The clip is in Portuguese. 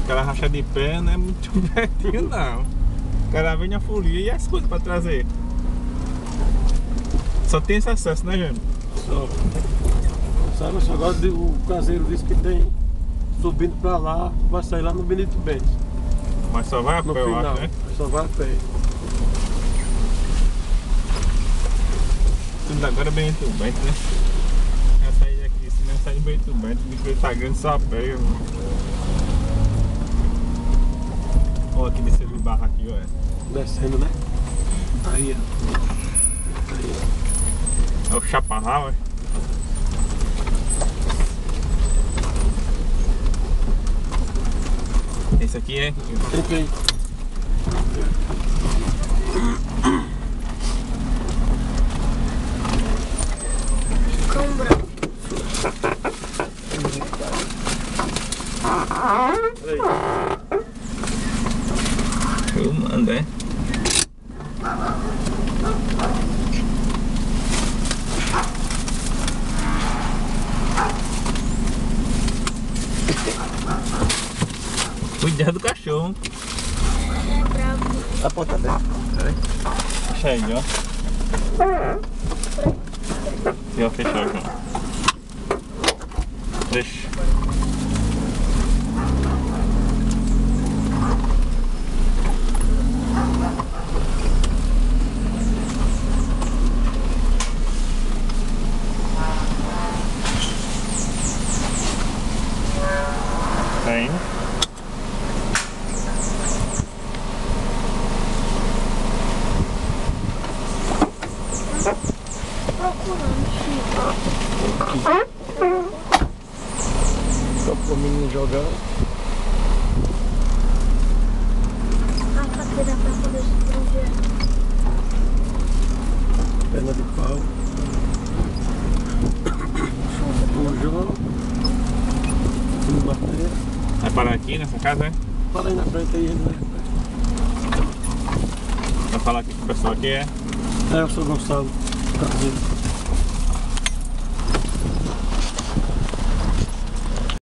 Aquela racha de pé não é muito pertinho não. O cara vem na folia e as coisas pra trazer. Só tem esse acesso, né, Jânio? Só. Sabe, só agora o caseiro disse que tem subindo pra lá, vai sair lá no Benito Bentes. Mas só vai a pé, No eu final, acho, né? só vai a pé. Agora é Benito Bentes, né? Já saí aqui, se não sair de Benito Bentes, o bicho tá grande só a pé. Ó, aqui desceu de barra aqui, ó. Descendo, né? Aí, ó. Aí. É o Chaparral, é? Esse aqui é? Entra aí. Eu mando, é? Cuidado do cachorro. A porta aberta. Fecha aí, ó. E ó, fechou, João. Deixa. Tem. Só pro menino jogar. A cadeira pra poder se proteger. Perna de pau. O João. O Marteiro. Vai parar aqui nessa casa, é? Fala aí na frente aí, né? Vai falar aqui com o pessoal aqui, é? É, eu sou Gonçalo. Caseiro.